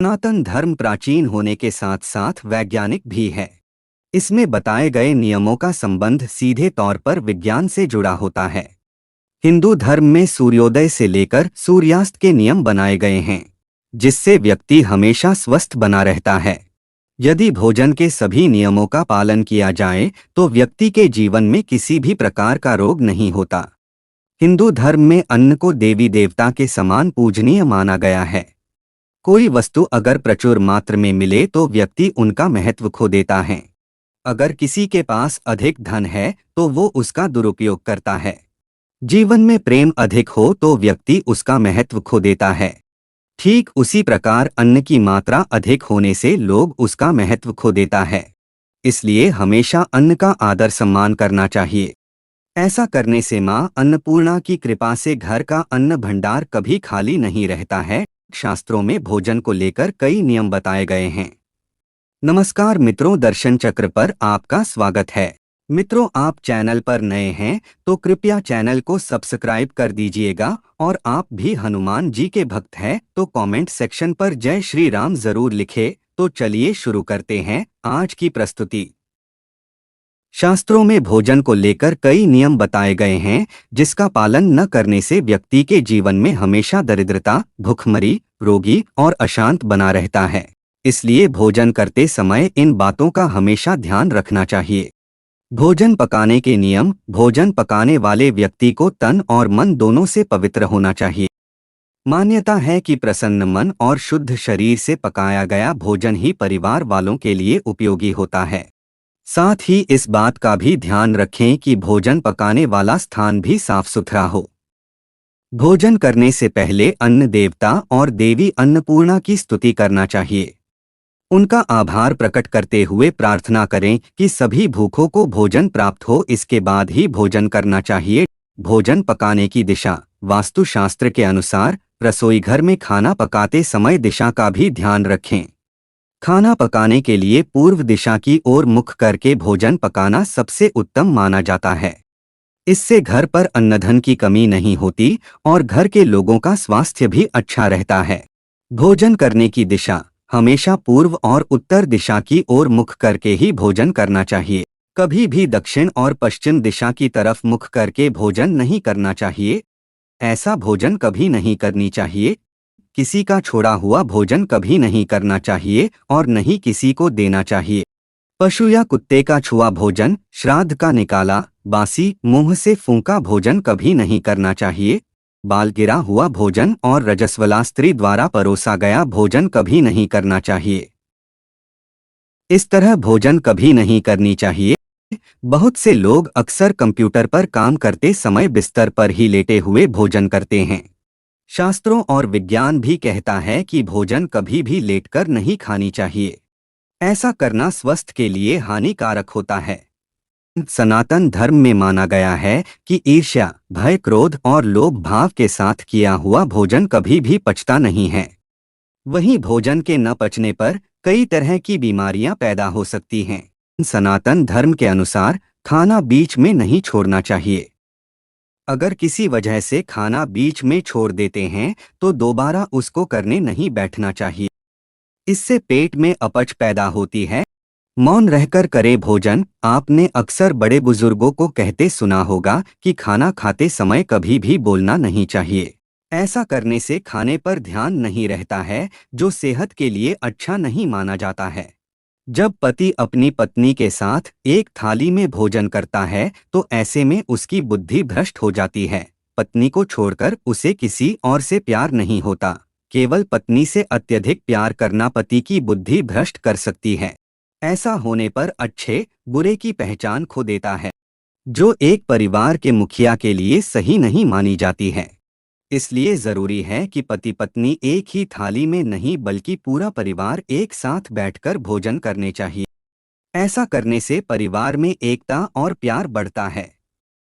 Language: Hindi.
सनातन धर्म प्राचीन होने के साथ साथ वैज्ञानिक भी है। इसमें बताए गए नियमों का संबंध सीधे तौर पर विज्ञान से जुड़ा होता है। हिंदू धर्म में सूर्योदय से लेकर सूर्यास्त के नियम बनाए गए हैं, जिससे व्यक्ति हमेशा स्वस्थ बना रहता है। यदि भोजन के सभी नियमों का पालन किया जाए तो व्यक्ति के जीवन में किसी भी प्रकार का रोग नहीं होता। हिंदू धर्म में अन्न को देवी देवता के समान पूजनीय माना गया है। कोई वस्तु अगर प्रचुर मात्रा में मिले तो व्यक्ति उनका महत्व खो देता है। अगर किसी के पास अधिक धन है तो वो उसका दुरुपयोग करता है। जीवन में प्रेम अधिक हो तो व्यक्ति उसका महत्व खो देता है। ठीक उसी प्रकार अन्न की मात्रा अधिक होने से लोग उसका महत्व खो देता है। इसलिए हमेशा अन्न का आदर सम्मान करना चाहिए। ऐसा करने से माँ अन्नपूर्णा की कृपा से घर का अन्न भंडार कभी खाली नहीं रहता है। शास्त्रों में भोजन को लेकर कई नियम बताए गए हैं। नमस्कार मित्रों, दर्शन चक्र पर आपका स्वागत है। मित्रों, आप चैनल पर नए हैं तो कृपया चैनल को सब्सक्राइब कर दीजिएगा, और आप भी हनुमान जी के भक्त हैं तो कमेंट सेक्शन पर जय श्री राम जरूर लिखें। तो चलिए शुरू करते हैं आज की प्रस्तुति। शास्त्रों में भोजन को लेकर कई नियम बताए गए हैं, जिसका पालन न करने से व्यक्ति के जीवन में हमेशा दरिद्रता, भूखमरी, रोगी और अशांत बना रहता है। इसलिए भोजन करते समय इन बातों का हमेशा ध्यान रखना चाहिए। भोजन पकाने के नियम। भोजन पकाने वाले व्यक्ति को तन और मन दोनों से पवित्र होना चाहिए। मान्यता है कि प्रसन्न मन और शुद्ध शरीर से पकाया गया भोजन ही परिवार वालों के लिए उपयोगी होता है। साथ ही इस बात का भी ध्यान रखें कि भोजन पकाने वाला स्थान भी साफ सुथरा हो। भोजन करने से पहले अन्न देवता और देवी अन्नपूर्णा की स्तुति करना चाहिए। उनका आभार प्रकट करते हुए प्रार्थना करें कि सभी भूखों को भोजन प्राप्त हो। इसके बाद ही भोजन करना चाहिए। भोजन पकाने की दिशा। वास्तुशास्त्र के अनुसार रसोई घर में खाना पकाते समय दिशा का भी ध्यान रखें। खाना पकाने के लिए पूर्व दिशा की ओर मुख करके भोजन पकाना सबसे उत्तम माना जाता है। इससे घर पर अन्नधन की कमी नहीं होती और घर के लोगों का स्वास्थ्य भी अच्छा रहता है। भोजन करने की दिशा। हमेशा पूर्व और उत्तर दिशा की ओर मुख करके ही भोजन करना चाहिए। कभी भी दक्षिण और पश्चिम दिशा की तरफ मुख करके भोजन नहीं करना चाहिए। ऐसा भोजन कभी नहीं करनी चाहिए। किसी का छोड़ा हुआ भोजन कभी नहीं करना चाहिए और नहीं किसी को देना चाहिए। पशु या कुत्ते का छुआ भोजन, श्राद्ध का निकाला, बासी, मुंह से फूंका भोजन कभी नहीं करना चाहिए। बाल गिरा हुआ भोजन और रजस्वला स्त्री द्वारा परोसा गया भोजन कभी नहीं करना चाहिए। इस तरह भोजन कभी नहीं करनी चाहिए। बहुत से लोग अक्सर कंप्यूटर पर काम करते समय बिस्तर पर ही लेटे हुए भोजन करते हैं। शास्त्रों और विज्ञान भी कहता है कि भोजन कभी भी लेटकर नहीं खानी चाहिए। ऐसा करना स्वास्थ्य के लिए हानिकारक होता है। सनातन धर्म में माना गया है कि ईर्ष्या, भय, क्रोध और लोभ भाव के साथ किया हुआ भोजन कभी भी पचता नहीं है। वहीं भोजन के न पचने पर कई तरह की बीमारियां पैदा हो सकती हैं। सनातन धर्म के अनुसार खाना बीच में नहीं छोड़ना चाहिए। अगर किसी वजह से खाना बीच में छोड़ देते हैं तो दोबारा उसको करने नहीं बैठना चाहिए। इससे पेट में अपच पैदा होती है। मौन रहकर करे भोजन। आपने अक्सर बड़े बुजुर्गों को कहते सुना होगा कि खाना खाते समय कभी भी बोलना नहीं चाहिए। ऐसा करने से खाने पर ध्यान नहीं रहता है, जो सेहत के लिए अच्छा नहीं माना जाता है। जब पति अपनी पत्नी के साथ एक थाली में भोजन करता है तो ऐसे में उसकी बुद्धि भ्रष्ट हो जाती है। पत्नी को छोड़कर उसे किसी और से प्यार नहीं होता। केवल पत्नी से अत्यधिक प्यार करना पति की बुद्धि भ्रष्ट कर सकती है। ऐसा होने पर अच्छे बुरे की पहचान खो देता है, जो एक परिवार के मुखिया के लिए सही नहीं मानी जाती है। इसलिए जरूरी है कि पति पत्नी एक ही थाली में नहीं बल्कि पूरा परिवार एक साथ बैठकर भोजन करने चाहिए। ऐसा करने से परिवार में एकता और प्यार बढ़ता है।